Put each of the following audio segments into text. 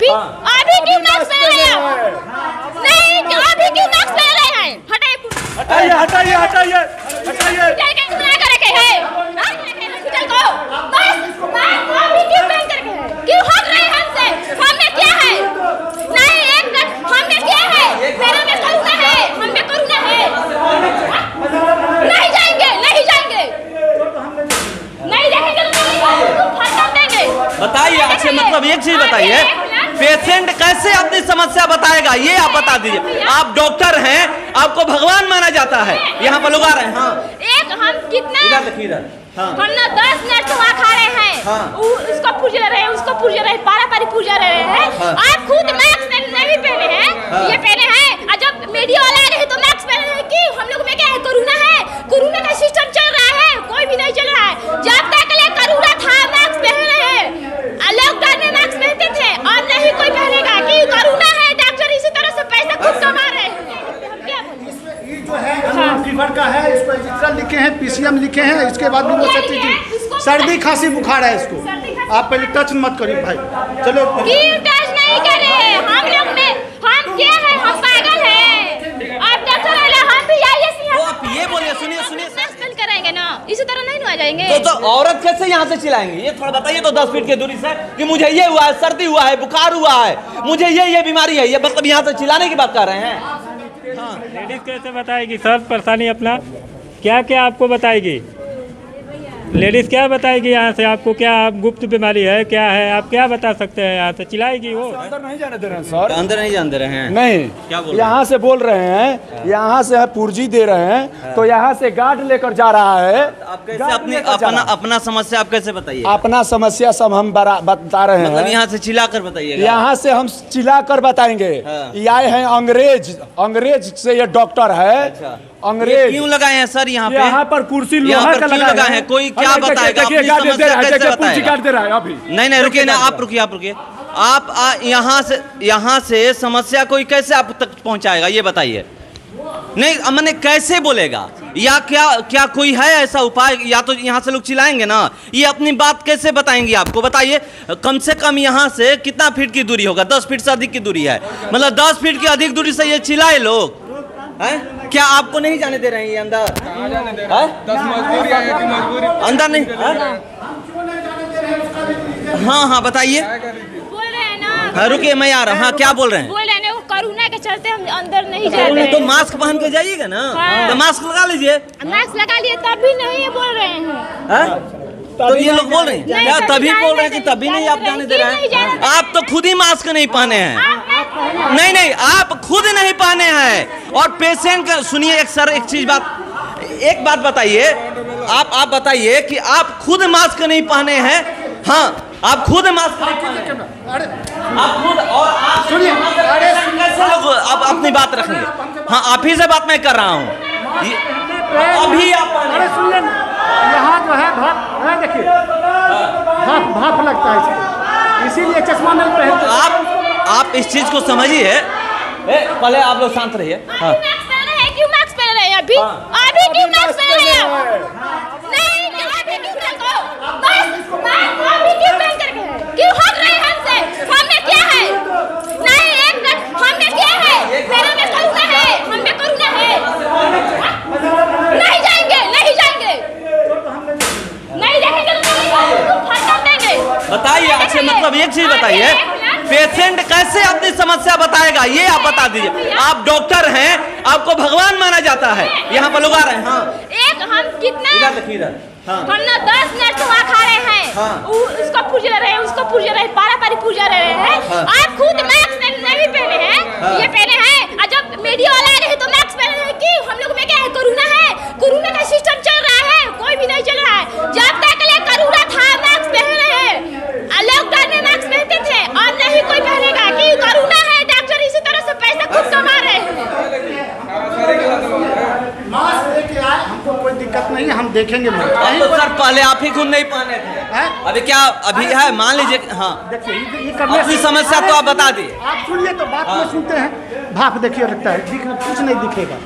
अभी क्यों मास्क पहन रहे हैं? नहीं, अभी क्यों मास्क पहन रहे हैं? हटाइए हटाइए हटाइए हटाइए बना कर रखे हैं हॉस्पिटल को। बस अभी क्यों पहन कर रखे हैं? क्यों हट रहे हैं हमसे? हमने क्या है? नहीं, एक हमने क्या है? पैरों में कोरोना है, हम में कोरोना है। नहीं जाएंगे, नहीं जाएंगे, नहीं देखेंगे तो फाड़ कर देंगे। बताइए अच्छे, मतलब एक चीज बताइए, पेशेंट कैसे अपनी समस्या बताएगा ये आप बता दीजिए। आप डॉक्टर हैं, आपको भगवान माना जाता है, यहाँ पर लोग आ रहे हैं। हाँ, एक हम कितना इधर देखिए इधर। हाँ, हम ना 10 मिनट से वहाँ खा रहे हैं। हाँ, उसको पूज रहे हैं, उसको पूज रहे हैं, पारा-पारी पूजा रहे हैं। हाँ, आप खुद मास्क नहीं पहने हैं। हाँ, ये पहने हैं, और जब मीडिया वाले आ रहे हैं तो मास्क पहने हैं कि हम लोग में क्या है? कोरोना है, कोरोना का सिस्टम चल रहा है, कोई भी नहीं चल रहा है। जब तक ले कोरोना था मास्क पहन रहे हैं, लॉकडाउन में मास्क पहनते थे, और नहीं कोई पहनेगा कि कोरोना है। डॉक्टर इसी तरह से पैसा खुद कमा रहे हैं। हम क्या बोलें? ये जो है फीवर का है, इसको एक्स्ट्रा लिखे हैं, पीसीएम लिखे हैं, इसके बाद भी वो सकती थी सर्दी खांसी बुखार है इसको। आप पहले टच मत करिए भाई, चलो टच नहीं करे। हम लोग में हम क्या है? हम पागल हैं। आप डॉक्टर वाले हम भी आइए तो आप ये बोलिए, सुनिए सुनिए, मास्क पहन करेंगे ना, इसी तरह नहीं आ जाएंगे। तो औरत कैसे यहाँ से चिल्लाएंगे? ये थोड़ा बताइए तो 10 फीट की दूरी से कि मुझे ये हुआ है, सर्दी हुआ है, बुखार हुआ है, मुझे ये बीमारी है, ये मतलब यहाँ से चिल्लाने की बात कर रहे हैं। हाँ, लेडीज कैसे बताएगी सर परेशानी अपना? क्या क्या आपको बताएगी लेडीज? क्या बताएगी यहाँ से आपको? क्या आप गुप्त बीमारी है क्या है? आप क्या बता सकते हैं? यहाँ से चिल्लाएगी वो? अंदर नहीं जाने दे रहे हैं सर, अंदर नहीं जान दे रहे हैं। नहीं, क्या बोल यहाँ से बोल रहे हैं, यहाँ से पुर्जी दे रहे हैं, तो यहाँ से गार्ड लेकर जा रहा है। आप कैसे अपनी अपना समस्या आप कैसे बताइए? अपना समस्या सब हम बता रहे हैं, मतलब यहाँ से चिल्ला कर बताइएगा। यहाँ से हम चिल्ला कर बताएंगे। ये आए हैं अंग्रेज से, ये डॉक्टर है। अच्छा, अंग्रेज क्यों लगाए हैं सर यहाँ पे? यहाँ पर कुर्सी यहाँ लोहा पर का क्यों लगा लगाए हैं? कोई क्या बताएगा? अपनी समस्या कैसे बताएगा? अभी नहीं रुकिए ना, आप रुकिए आप यहाँ से समस्या कोई कैसे आप तक पहुँचाएगा ये बताइए। नहीं मैंने कैसे बोलेगा? या क्या कोई है ऐसा उपाय? या तो यहाँ से लोग चिल्लाएंगे ना, ये अपनी बात कैसे बताएंगे आपको? बताइए, कम से कम यहाँ से कितना फीट की दूरी होगा? 10 फीट से अधिक की दूरी है, मतलब 10 फीट की अधिक दूरी से ये चिल्लाए लोग हैं? क्या आपको नहीं जाने दे रहे हैं ये अंदर? अंदर नहीं? हाँ बताइए। बोल रहे हैं ना, रुकिए मैं आ रहा हूँ। हाँ, क्या बोल रहे हैं? बोल रहे हैं वो कोरोना के चलते हम अंदर नहीं जा रहे हैं। तो मास्क पहन के जाइएगा ना। हाँ। तो मास्क लगा लीजिए। मास्क लगा लिए तब भी नहीं बोल रहे हैं। तो ये लोग बोल रहे हैं क्या? तभी बोल रहे हैं कि तभी नहीं आप जाने दे रहे हैं? आप तो खुद ही मास्क नहीं पहने हैं। नहीं आप खुद नहीं पहने हैं। और पेशेंट का सुनिए एक बात बताइए, आप बताइए कि आप खुद मास्क नहीं पहने हैं। हाँ, आप खुद मास्क नहीं पहने, आप खुद, और आप सुनिए कैसे लोग आप अपनी बात रखेंगे? हाँ, आप ही से बात मैं कर रहा हूँ। अभी आप यहाँ जो है भाप, देखिए भाप लगता है इसको, इसीलिए चश्मा नहीं पहनते। आप इस चीज को समझिए। पहले आप लोग शांत रहिए। हाँ, क्यों मास्क पहन रहे हैं? अभी क्यों मास्क पहन रहे हैं? नहीं, अभी क्यों अभी क्यों पहन कर रखे हैं? क्यों हट रहे हैं हमसे? हमने क्या है? नहीं, हमने क्या है? पैरों में कोरोना है, हम में कोरोना है। नहीं जाएंगे, नहीं जाएंगे, नहीं देखेंगे तो फाड़ कर देंगे। बताइए अच्छे, मतलब एक चीज बताइए, पेशेंट कैसे अपनी समस्या बताएगा ये आप बता दीजिए। आप डॉक्टर हैं, आपको भगवान माना जाता है, यहाँ पर लोग आ रहे हैं। हाँ, एक हम कितना इधर देखिए इधर। हाँ, हम ना 10 मिनट से वहाँ खा रहे हैं। हाँ, उसको पूज रहे हैं, उसको पूज रहे हैं, पारा-पारी पूजा रहे हैं। हाँ, आप खुद मास्क नहीं पहने हैं। हाँ, ये पहने हैं, और जब मीडिया वाले आ रहे हैं तो मास्क पहने हैं कि हम लोग में क्या है? कोरोना है, कोरोना का सिस्टम चल रहा है, कोई भी नहीं चल रहा है। जब तक ले कोरोना था मास्क पहन रहे हैं, लॉकडाउन में मास्क पहनते थे, और नहीं कोई पहनेगा कि कोरोना है। डॉक्टर इसी तरह से पैसा खुद कमा रहे हैं। मास्क लेके आए, हमको कोई दिक्कत नहीं है, हम देखेंगे। तो सर पहले आप ही खुद नहीं पहने थे, अभी क्या अभी है? मान लीजिए। हाँ, देखिए ये करने अपनी समस्या तो आप बता दिए। आप सुनिए तो बात में सुनते हैं, भाप देखिए लगता है, कुछ नहीं दिखेगा,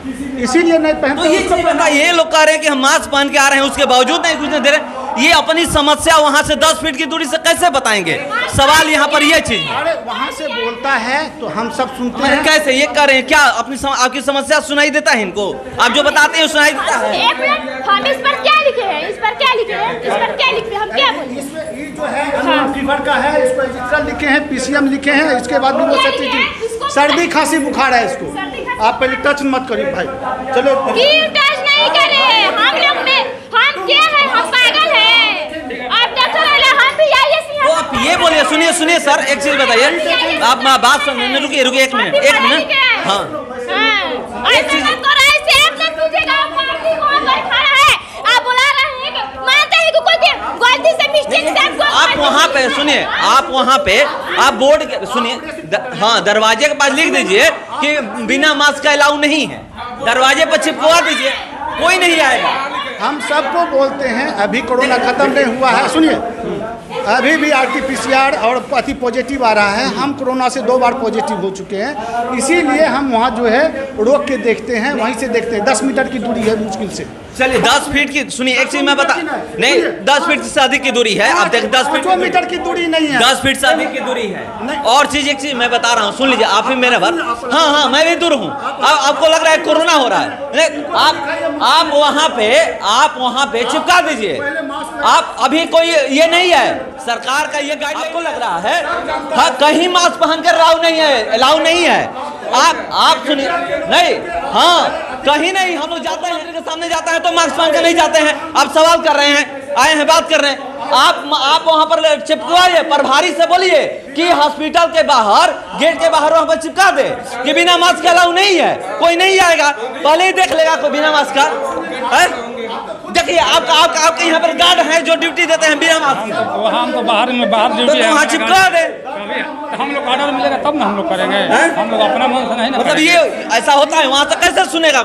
इसीलिए नहीं पहनते। तो ये चीज बताइए, ये लोग कह रहे हैं कि हम मास्क पहन के आ रहे हैं, उसके बावजूद नहीं कुछ नहीं दे रहे। ये अपनी समस्या वहाँ से 10 फीट की दूरी से कैसे बताएंगे? सवाल यहाँ पर ये चीज। अरे वहाँ से बोलता है तो हम सब सुनते हैं। कैसे ये कर रहे हैं? क्या आपकी समस्या सुनाई देता है इनको? आप जो बताते हैं सुनाई देता है? एक मिनट, हम इस पर क्या लिखे हैं? इस पर क्या लिखे हैं? इस पर क्या लिखे हैं? हम क्या बोलें? इसमें ये जो है फीवर का है, इसको एजिथ्रल लिखे हैं, पीसीएम लिखे हैं, इसके बाद भी वो सर्दी खांसी बुखार है इसको। आप पहले टच मत करिए भाई, चलो। क्यों टच नहीं करे? हम लोग में हम क्या है? हम पागल हैं? आप डॉक्टर है, हम भी आइए। तो आप ये बोलिए, सुनिए सर, एक चीज बताइए। आप बात सुनिए, रुकिए एक मिनट। हाँ, ऐसे मत करो, ऐसे आप नहीं पूछेगा। पार्टी को अंदर खड़ा है, आप बुला रहे हैं कि मानते हैं कि कोई गलती से मिस्टेक से आप वहाँ पे सुनिए, आप वहाँ पे आप बोर्ड सुनिए, हाँ, दरवाजे के पास लिख दीजिए कि बिना मास्क का अलाउ नहीं है। दरवाजे पर चिपकवा दीजिए, कोई नहीं आएगा। हम सबको बोलते हैं, अभी कोरोना खत्म नहीं हुआ है। सुनिए, अभी भी RT-PCR और अति पॉजिटिव आ रहा है। हम कोरोना से 2 बार पॉजिटिव हो चुके हैं, इसीलिए हम वहाँ जो है रोक के देखते हैं, वहीं से देखते हैं। 10 मीटर की दूरी है मुश्किल से। चलिए 10 फीट की, सुनिए एक चीज मैं बता, नहीं 10 फीट से अधिक की दूरी है। आप देख 10 फीट मीटर की दूरी नहीं है, 10 फीट से अधिक की दूरी है। और चीज एक चीज मैं बता रहा हूँ, सुन लीजिए आप ही मेरे बात। हाँ, मैं भी दूर हूँ। आपको लग रहा है कोरोना हो रहा है, आप वहाँ पे चिपका दीजिए। आप अभी कोई ये नहीं है, सरकार का ये गाइड आपको लग रहा है? हाँ, कहीं मास्क पहनकर अलाउ नहीं है। आप सुनिए, नहीं, हाँ, कहीं नहीं। हम लोग जाते हैं, के सामने जाता है तो मास्क पहन कर नहीं जाते हैं। आप सवाल कर रहे हैं, आए हैं बात कर रहे हैं। आप वहां पर चिपकवाइए, प्रभारी से बोलिए कि हॉस्पिटल के बाहर, गेट के बाहर वहां पर चिपका दे कि बिना मास्क का अलाउ नहीं है, कोई नहीं आएगा। पहले ही देख लेगा कोई बिना मास्क का है। देखिए आपके यहाँ पर गार्ड हैं जो ड्यूटी देते हैं बिना मास्क के। वहाँ तो बाहर ड्यूटी है, वहाँ चिपका दे। हम लोग ऑर्डर मिलेगा तब ना हम लोग करेंगे। हम लोग अपना मन से नहीं ना। मतलब ये ऐसा होता है? वहाँ से कैसे सुनेगा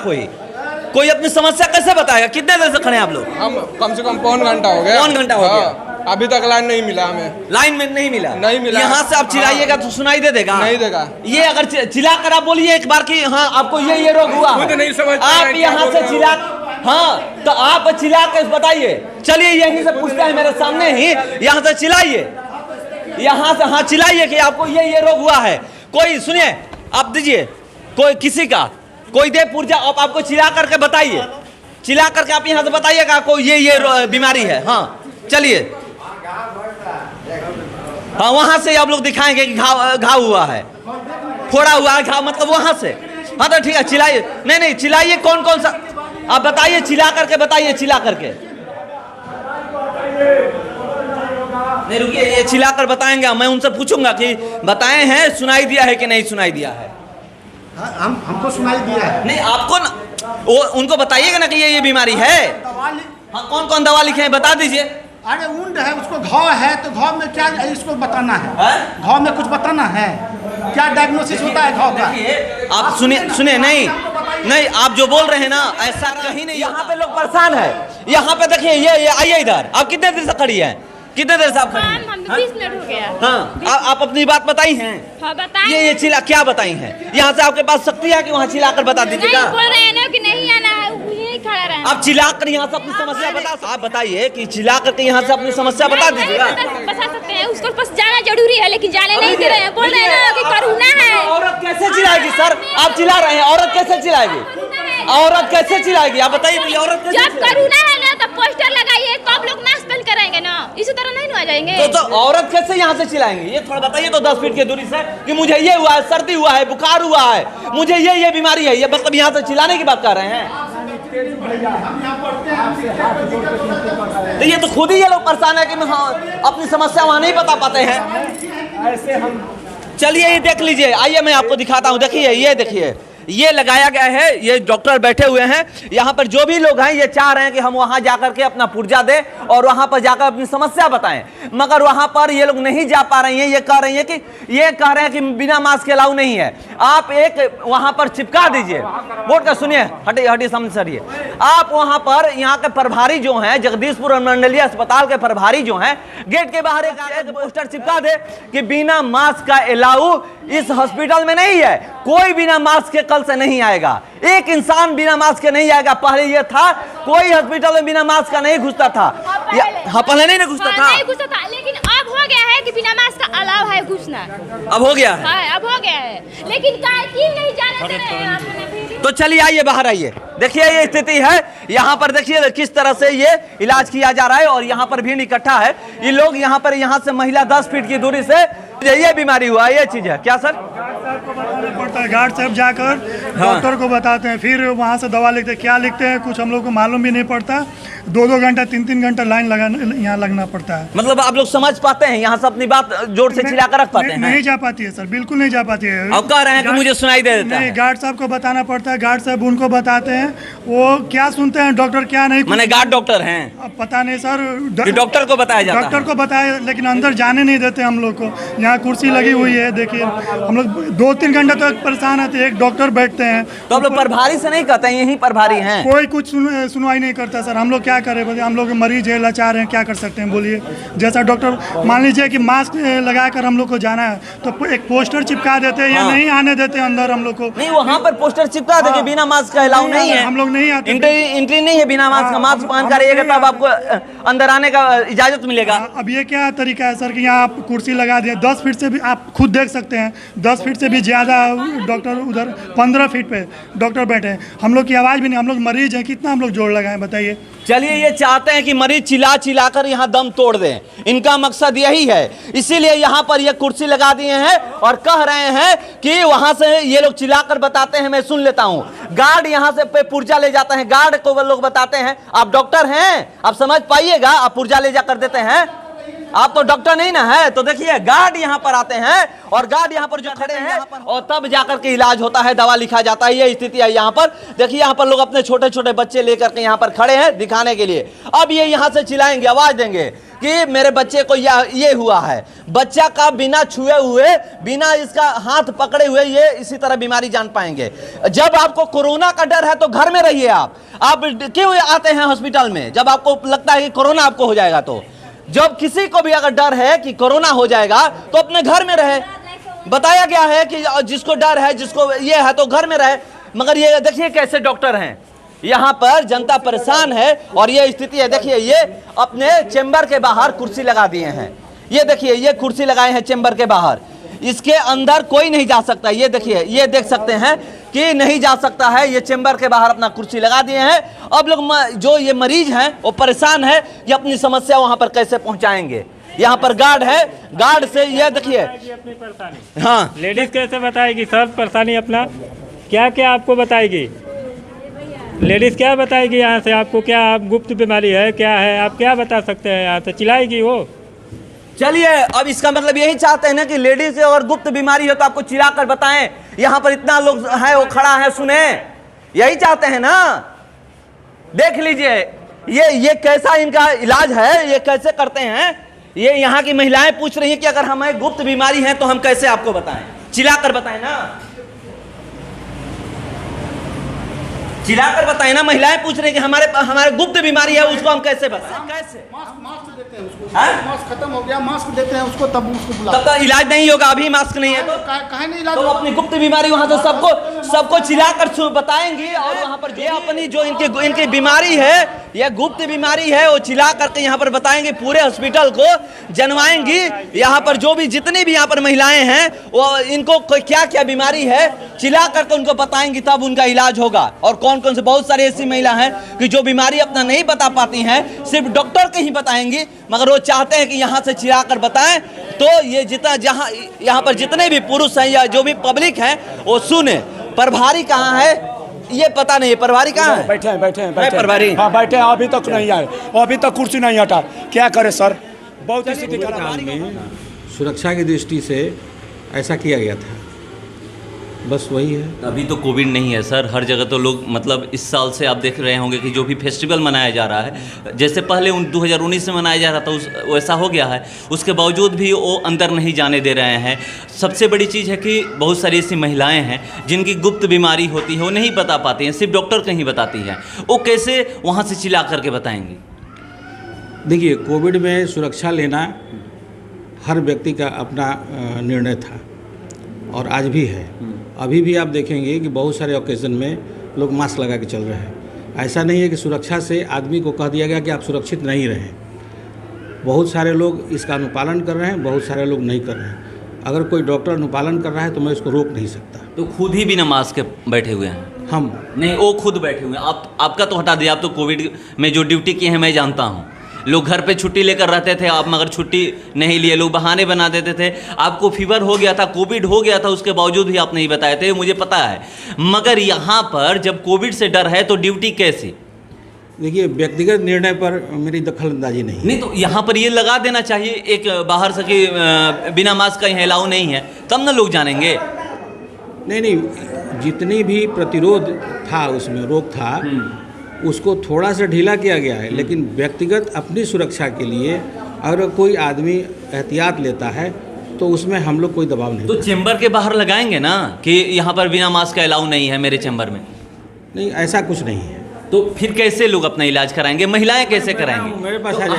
कोई अपनी समस्या कैसे बताएगा? कितने देर से खड़े हैं आप लोग? हम कम से कम पौन घंटा हो गया। पौन घंटा हो गया, अभी तक लाइन नहीं मिला हमें। लाइन में नहीं मिला? नहीं मिला। यहाँ से आप चिल्लाइएगा तो सुनाई दे देगा? नहीं देगा। ये अगर चिल्ला कर आप बोलिए एक बार कि हाँ आपको ये रोग हुआ, खुद नहीं समझ आप यहाँ से चिल्ला, हाँ, तो आप चिल्ला कर बताइए। चलिए यहीं से पूछते हैं, मेरे सामने ही, यहाँ से चिल्लाइए, यहाँ से हाँ चिल्लाइए कि आपको ये रोग हुआ है। कोई सुनिए, आप दीजिए, कोई किसी का कोई दे पुर्जा, आपको चिल्ला करके बताइए, चिल्ला करके आप यहाँ से बताइएगा आपको ये बीमारी है। हाँ चलिए, हाँ वहाँ से आप लोग दिखाएंगे कि घाव हुआ है, फोड़ा हुआ है घाव, मतलब वहाँ से। हाँ तो ठीक है, चिल्लाइए। नहीं चिल्लाइए, कौन सा आप बताइए, चिल्ला करके बताइए, चिल्ला करके। नहीं रुकिए, ये चिल्ला कर बताएंगे, मैं उनसे पूछूंगा कि बताए हैं, सुनाई दिया है कि नहीं सुनाई दिया है। हमको सुनाई दिया है। नहीं आपको ना, उनको बताइएगा ना कि ये बीमारी है। हाँ, कौन दवा लिखे हैं बता दीजिए। अरे उंड है, उसको घाव है, तो घाव में क्या इसको बताना है? घाव में कुछ बताना है? क्या डायग्नोसिस होता है घाव का? आप सुनिए, नहीं आप जो बोल रहे हैं ना, ऐसा कहीं नहीं। यहाँ पे लोग परेशान है। यहाँ पे देखिए, ये आइए इधर। आप कितने देर से खड़ी है? कितने देर से आप खड़ी हैं? 20 मिनट हो गया। हाँ, आप अपनी बात बताई हैं? हाँ बताई। ये चिल्ला क्या बताई हैं? यहाँ से आपके पास शक्ति है कि वहाँ चिल्ला कर बता दीजिएगा? नहीं बोल रहे हैं ना कि नहीं आना है, यहीं खड़ा रहना। आप चिल्ला कर यहाँ से अपनी समस्या बता, आप बताइए कि चिल्ला करके यहाँ से अपनी समस्या बता दीजिएगा। बता सकते हैं, उसको पास जाना जरूरी है, लेकिन जाने नहीं दे रहे हैं। बोल रहे हैं ना कि कोरोना है। औरत कैसे चिल्लाएगी सर? आप चिल्ला रहे हैं, औरत कैसे चिल्लाएगी? औरत कैसे चिल्लाएगी? आप बताइए, औरत जब कोरोना है ना तो पोस्टर लगाइए, तो आप लोग मास्क पहन करेंगे ना, इसी तरह नहीं आ जाएंगे। तो औरत कैसे यहाँ से चिल्लाएंगे? ये थोड़ा बताइए तो 10 फीट की दूरी से कि मुझे ये हुआ है, सर्दी हुआ है, बुखार हुआ है, मुझे ये बीमारी है, ये मतलब यहाँ से चिल्लाने की बात कर रहे हैं? तो ये तो खुद ही ये लोग परेशान है कि हाँ अपनी समस्या वहाँ नहीं बता पाते हैं। ऐसे हम चलिए ये देख लीजिए, आइए मैं आपको दिखाता हूँ। देखिए, ये देखिए, ये लगाया गया है, ये डॉक्टर बैठे हुए हैं यहाँ पर। जो भी लोग हैं ये चाह रहे हैं कि हम वहां जाकर के अपना पुर्जा दें और वहां पर जाकर अपनी समस्या बताएं, मगर वहां पर ये लोग नहीं जा पा रहे हैं। ये कह रहे हैं कि बिना मास्क के अलाउ नहीं है। आप एक वहां पर चिपका दीजिए बोर्ड का। सुनिए, हटिए सामने सरिए। आप वहां पर यहाँ के प्रभारी जो हैं, जगदीशपुर मंडलीय अस्पताल के प्रभारी जो हैं, गेट के बाहर एक पोस्टर चिपका दे कि बिना मास्क का अलाउ इस हॉस्पिटल में नहीं है। कोई बिना मास्क के से नहीं आएगा, एक इंसान बिना मास्क के नहीं आएगा। पहले ये था, कोई हॉस्पिटल में बिना मास्क का नहीं घुसता था। हाँ पहले नहीं ना घुसता था। नहीं घुसता था, लेकिन अब हो गया है कि बिना मास्क का अलाव है घुसना। अब हो गया है। हाँ, अब हो गया है, लेकिन कायकीन नहीं जाने दे रहे हैं आप। तो चलिए आइए बाहर आइए, देखिए ये स्थिति है यहाँ पर, देखिए किस तरह से ये इलाज किया जा रहा है और यहाँ पर भीड़ इकट्ठा है। ये लोग यहाँ पर, यहाँ से महिला 10 फीट की दूरी से, ये बीमारी हुआ, ये चीज है क्या सर? पड़ता है, गार्ड साहब जाकर डॉक्टर को बताते हैं, फिर वहाँ से दवा लिखते हैं। क्या लिखते हैं कुछ हम लोग को मालूम भी नहीं पड़ता। 2-2 घंटा 3-3 घंटा लाइन यहाँ लगना पड़ता है। मतलब आप लोग समझ पाते हैं, यहाँ से अपनी बात जोर से चिल्ला कर रख पाते हैं? नहीं जा पाती है सर, बिल्कुल नहीं जा पाती है। अब कह रहे हैं कि मुझे सुनाई दे देता है। नहीं, गार्ड साहब को बताना पड़ता है, गार्ड साहब उनको बताते हैं, वो क्या सुनते हैं डॉक्टर क्या नहीं। मैंने गार्ड डॉक्टर हैं? अब पता नहीं सर, डॉक्टर को बताया जाता है? डॉक्टर को बताया, लेकिन अंदर जाने नहीं देते हम लोग को। यहाँ कुर्सी लगी हुई है, देखिए हम लोग 2-3 घंटा तक परेशान आते हैं, एक डॉक्टर बैठते हैं। तो आप लोग प्रभारी से नहीं कहते हैं यही प्रभारी हैं? कोई कुछ सुनवाई नहीं करता सर। हम लोग क्या करें, बोलिए हम लोग मरीज है, लाचार हैं, क्या कर सकते हैं बोलिए। जैसा डॉक्टर मान लीजिए कि मास्क लगाकर हम लोग को जाना है तो एक पोस्टर चिपका देते हैं या नहीं आने देते अंदर हम लोग को। नहीं, वहाँ पर पोस्टर चिपका देते बिना मास्क का अलाउ नहीं है, हम लोग नहीं आते। एंट्री नहीं है बिना मास्क का। मास्क पहन कर आइएगा तब आपको अंदर आने का इजाजत मिलेगा। अब ये क्या तरीका है सर कि यहाँ आप कुर्सी लगा दिया, 10 फीट से भी आप खुद देख सकते हैं, 10 फीट से भी ज़्यादा डॉक्टर उधर 15 फीट पे डॉक्टर बैठे हैं। हम लोग की आवाज़ भी नहीं, हम लोग मरीज हैं, कितना हम लोग जोड़ लगाएं बताइए। चलिए, ये चाहते हैं कि मरीज चिल्ला चिल्ला कर यहाँ दम तोड़ दें, इनका मकसद यही है। इसीलिए यहाँ पर ये कुर्सी लगा दिए हैं और कह रहे हैं कि वहां से ये लोग चिल्लाकर बताते हैं, मैं सुन लेता हूँ। गार्ड यहाँ से पे पुर्जा ले जाते हैं, गार्ड को वो लोग बताते हैं आप डॉक्टर हैं, आप समझ पाइएगा, आप पुर्जा ले जाकर देते हैं। आप तो डॉक्टर नहीं ना है। तो देखिए गार्ड यहाँ पर आते हैं और गार्ड यहाँ पर जो खड़े हैं और तब जाकर के इलाज होता है, दवा लिखा जाता है। ये स्थिति है यहाँ पर। देखिए यहाँ पर लोग अपने छोटे छोटे बच्चे लेकर के यहाँ पर खड़े हैं दिखाने के लिए। अब ये यहाँ से चिल्लाएंगे, आवाज देंगे कि मेरे बच्चे को ये हुआ है। बच्चा का बिना छुए हुए, बिना इसका हाथ पकड़े हुए ये इसी तरह बीमारी जान पाएंगे। जब आपको कोरोना का डर है तो घर में रहिए। आप क्यों आते हैं हॉस्पिटल में? जब आपको लगता है कि कोरोना आपको हो जाएगा। तो जब किसी को भी अगर डर है कि कोरोना हो जाएगा तो अपने घर में रहे। बताया गया है कि जिसको डर है, जिसको ये है तो घर में रहे। मगर ये देखिए कैसे डॉक्टर हैं, यहाँ पर जनता परेशान है और ये स्थिति है। देखिए ये अपने चेंबर के बाहर कुर्सी लगा दिए हैं। ये देखिए ये कुर्सी लगाए हैं चेंबर के बाहर, इसके अंदर कोई नहीं जा सकता। ये देखिए, ये देख सकते हैं कि नहीं जा सकता है। ये चेंबर के बाहर अपना कुर्सी लगा दिए हैं। अब लोग जो ये मरीज हैं वो परेशान है कि अपनी समस्या वहां पर कैसे पहुंचाएंगे। यहाँ पर गार्ड है, गार्ड से ये देखिए अपनी परेशानी। हाँ, लेडीज कैसे बताएगी सर परेशानी अपना? क्या क्या आपको बताएगी लेडीज? क्या बताएगी यहाँ से आपको? क्या आप गुप्त बीमारी है क्या है, आप क्या बता सकते हैं यहाँ से? चिल्लाएगी वो? चलिए, अब इसका मतलब यही चाहते हैं ना कि लेडीज से और गुप्त बीमारी हो तो आपको चिल्ला कर बताएं। यहाँ पर इतना लोग है वो खड़ा है, सुने, यही चाहते हैं ना। देख लीजिए ये कैसा इनका इलाज है, ये कैसे करते हैं। ये यहाँ की महिलाएं पूछ रही हैं कि अगर हमें गुप्त बीमारी है तो हम कैसे आपको बताएं? चिल्ला कर बताएं ना, चिल्ला कर बताएं ना। महिलाएं पूछ रही हैं कि हमारे गुप्त बीमारी है, उसको हम कैसे बताएं? कैसे? मास्क देते हैं उसको, मास्क खत्म हो गया, मास्क देते हैं उसको, तब उसको बुलाते हैं। तब तो इलाज नहीं होगा। अभी मास्क नहीं है तो कहीं नहीं इलाज तो अपनी गुप्त बीमारी वहां से सबको चिल्ला कर बताएंगी। और वहां पर ये अपनी जो इनकी बीमारी है, ये गुप्त बीमारी है, वो चिल्ला करके यहाँ पर बताएंगे, पूरे हॉस्पिटल को जनवाएंगी। यहाँ पर जो भी जितनी भी यहाँ पर महिलाएं हैं वो इनको क्या क्या बीमारी है चिल्ला करके उनको बताएंगी, तब उनका इलाज होगा। और कौन कौन से, बहुत सारी ऐसी महिला हैं कि जो बीमारी अपना नहीं बता पाती हैं, सिर्फ डॉक्टर के ही बताएंगी। मगर वो चाहते हैं कि यहाँ से चिल्ला कर बताएं तो ये जितना यहाँ पर जितने भी पुरुष हैं या जो भी पब्लिक है वो सुने। प्रभारी कहाँ है ये पता नहीं, प्रभारी कहाँ है? बैठे हैं प्रभारी हाँ बैठे हैं, अभी तक नहीं आए, अभी तक कुर्सी नहीं हटा। क्या करे सर, बहुत स्थिति खराब। सुरक्षा की दृष्टि से ऐसा किया गया था, बस वही है। अभी तो कोविड नहीं है सर, हर जगह तो लोग, मतलब इस साल से आप देख रहे होंगे कि जो भी फेस्टिवल मनाया जा रहा है, जैसे पहले 2019 में मनाया जा रहा था वैसा हो गया है। उसके बावजूद भी वो अंदर नहीं जाने दे रहे हैं। सबसे बड़ी चीज़ है कि बहुत सारी ऐसी महिलाएं हैं जिनकी गुप्त बीमारी होती है, वो नहीं बता पाती हैं, सिर्फ डॉक्टर कहीं बताती हैं। वो कैसे वहाँ से चिल्ला करके बताएंगी? देखिए, कोविड में सुरक्षा लेना हर व्यक्ति का अपना निर्णय था और आज भी है। अभी भी आप देखेंगे कि बहुत सारे ओकेज़न में लोग मास्क लगा के चल रहे हैं। ऐसा नहीं है कि सुरक्षा से आदमी को कह दिया गया कि आप सुरक्षित नहीं रहें। बहुत सारे लोग इसका अनुपालन कर रहे हैं, बहुत सारे लोग नहीं कर रहे हैं। अगर कोई डॉक्टर अनुपालन कर रहा है तो मैं इसको रोक नहीं सकता। तो खुद ही बिना मास्क के बैठे हुए हैं? हम नहीं, वो खुद बैठे हुए हैं। आपका तो हटा दिया, आप तो कोविड में जो ड्यूटी किए हैं मैं जानता हूँ। लोग घर पे छुट्टी लेकर रहते थे, आप मगर छुट्टी नहीं लिए, लोग बहाने बना देते थे। आपको फीवर हो गया था, कोविड हो गया था, उसके बावजूद भी आप नहीं बताए थे, मुझे पता है। मगर यहाँ पर जब कोविड से डर है तो ड्यूटी कैसी? देखिए, व्यक्तिगत निर्णय पर मेरी दखलंदाजी नहीं। तो यहाँ पर ये लगा देना चाहिए एक बाहर से कि बिना मास्क का यहाँ अलाउ नहीं है, तब ना लोग जानेंगे। नहीं, जितनी भी प्रतिरोध था उसमें रोक था, उसको थोड़ा सा ढीला किया गया है। लेकिन व्यक्तिगत अपनी सुरक्षा के लिए अगर कोई आदमी एहतियात लेता है तो उसमें हम लोग कोई दबाव नहीं। तो चेंबर के बाहर लगाएंगे ना कि यहाँ पर बिना मास्क का अलाउ नहीं है मेरे चेंबर में? नहीं, ऐसा कुछ नहीं है। तो फिर कैसे लोग अपना इलाज कराएंगे? महिलाएं कैसे कराएंगी? मेरे पास तो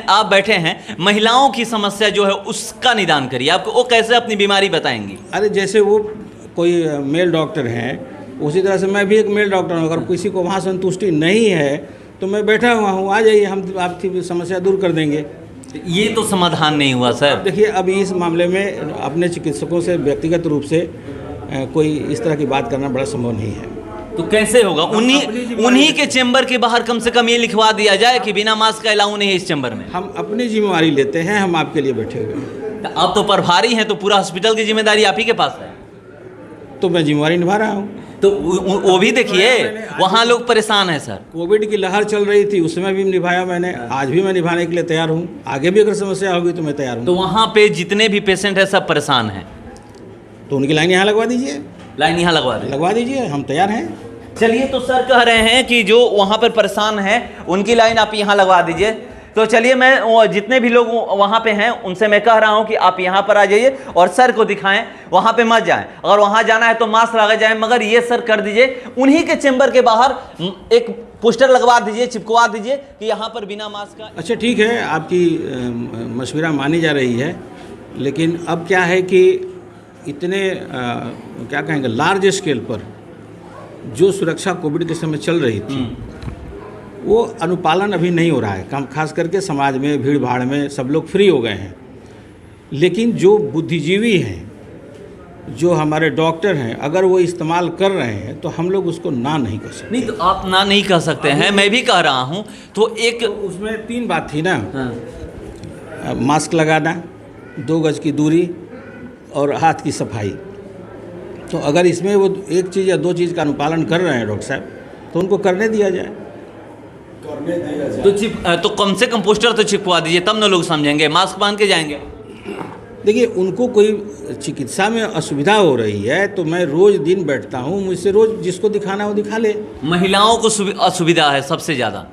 आप बैठे हैं, महिलाओं की समस्या जो है उसका निदान करिए। आपको वो कैसे अपनी बीमारी बताएंगी? अरे जैसे वो कोई मेल डॉक्टर हैं, उसी तरह से मैं भी एक मेल डॉक्टर हूँ। अगर किसी को वहाँ संतुष्टि नहीं है तो मैं बैठा हुआ हूँ, आ जाइए, हम आपकी समस्या दूर कर देंगे। ये तो समाधान नहीं हुआ सर। देखिए, अब इस मामले में अपने चिकित्सकों से व्यक्तिगत रूप से कोई इस तरह की बात करना बड़ा संभव नहीं है। तो कैसे होगा? उन्हीं के चेंबर के बाहर कम से कम ये लिखवा दिया जाए कि बिना मास्क का अलाउ नहीं है इस चेंबर में। हम अपनी जिम्मेवारी लेते हैं, हम आपके लिए बैठे हुए हैं। आप तो प्रभारी हैं, तो पूरा हॉस्पिटल की जिम्मेदारी आप ही के पास है। तो मैं जिम्मेवारी निभा रहा हूँ। तो वो भी देखिए, वहाँ लोग परेशान हैं सर। कोविड की लहर चल रही थी, उसमें भी निभाया मैंने, आज भी मैं निभाने के लिए तैयार हूँ। आगे भी अगर समस्या होगी तो मैं तैयार हूँ। तो वहाँ पे जितने भी पेशेंट हैं सब परेशान हैं, तो उनकी लाइन यहाँ लगवा दीजिए। लाइन यहाँ लगवा दीजिए, हम तैयार हैं। चलिए, तो सर कह रहे हैं कि जो वहाँ पर परेशान हैं उनकी लाइन आप यहाँ लगवा दीजिए। तो चलिए, मैं जितने भी लोग वहाँ पे हैं उनसे मैं कह रहा हूँ कि आप यहाँ पर आ जाइए और सर को दिखाएं, वहाँ पे मत जाएं। अगर वहाँ जाना है तो मास्क लगा जाए, मगर ये सर कर दीजिए, उन्हीं के चेंबर के बाहर एक पोस्टर लगवा दीजिए, चिपकवा दीजिए कि यहाँ पर बिना मास्क का। अच्छा, ठीक है, आपकी मशवरा मानी जा रही है। लेकिन अब क्या है कि इतने क्या कहेंगे, लार्ज स्केल पर जो सुरक्षा कोविड के समय चल रही थी वो अनुपालन अभी नहीं हो रहा है। कम खास करके समाज में, भीड़ भाड़ में सब लोग फ्री हो गए हैं। लेकिन जो बुद्धिजीवी हैं, जो हमारे डॉक्टर हैं, अगर वो इस्तेमाल कर रहे हैं तो हम लोग उसको ना नहीं कर सकते। नहीं, तो आप ना नहीं कर सकते हैं, मैं भी कह रहा हूँ। तो एक उसमें 3 बात थी ना। मास्क लगाना, 2 गज की दूरी और हाथ की सफाई। तो अगर इसमें वो एक चीज़ या 2 चीज़ का अनुपालन कर रहे हैं डॉक्टर साहब, तो उनको करने दिया जाए। तो कम से कम पोस्टर तो चिपकवा दीजिए, तब ना लोग समझेंगे। मास्क बांध के जाएंगे? देखिए, उनको कोई चिकित्सा में असुविधा हो रही है तो मैं रोज़ दिन बैठता हूँ, मुझसे रोज़ जिसको दिखाना वो दिखा ले। महिलाओं को असुविधा है सबसे ज़्यादा।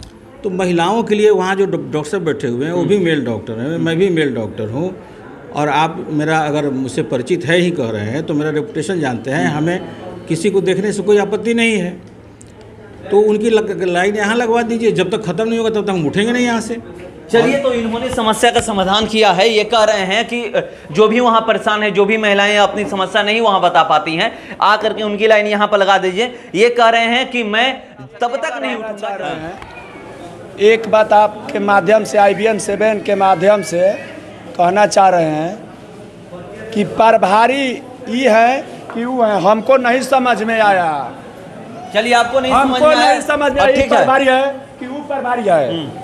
तो महिलाओं के लिए वहाँ जो डॉक्टर साहब बैठे हुए हैं वो भी मेल डॉक्टर हैं, मैं भी मेल डॉक्टर हूँ। और आप मेरा अगर मुझसे परिचित है ही कह रहे हैं तो मेरा रेपुटेशन जानते हैं, हमें किसी को देखने से कोई आपत्ति नहीं है। तो उनकी लाइन यहाँ लगवा दीजिए, जब तक ख़त्म नहीं होगा तब तक हम उठेंगे नहीं यहाँ से। चलिए, तो इन्होंने समस्या का समाधान किया है। ये कह रहे हैं कि जो भी वहाँ परेशान है, जो भी महिलाएं अपनी समस्या नहीं वहाँ बता पाती हैं, आ करके उनकी लाइन यहाँ पर लगा दीजिए। ये कह रहे हैं कि मैं तब तक नहीं उठूंगा। एक बात आपके माध्यम से, IBN 7 के माध्यम से कहना चाह रहे हैं कि प्रभारी ये है कि वो है, हमको नहीं समझ में आया। चलिए, आपको नहीं समझ में आया प्रभारी है कि वो प्रभारी है,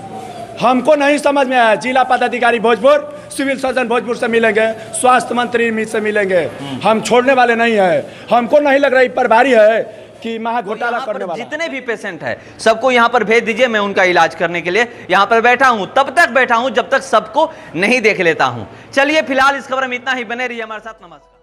हमको नहीं समझ में आया। जिला पदाधिकारी भोजपुर, सिविल सर्जन भोजपुर से मिलेंगे, स्वास्थ्य मंत्री से मिलेंगे, हम छोड़ने वाले नहीं है। हमको नहीं लग रहा है प्रभारी है कि महा घोटाला करने वाला। जितने भी पेशेंट है सबको यहाँ पर भेज दीजिए, मैं उनका इलाज करने के लिए यहाँ पर बैठा हूँ। तब तक बैठा हूँ जब तक सबको नहीं देख लेता हूँ। चलिए, फिलहाल इस खबर में इतना ही। बने रहिए हमारे साथ। नमस्कार।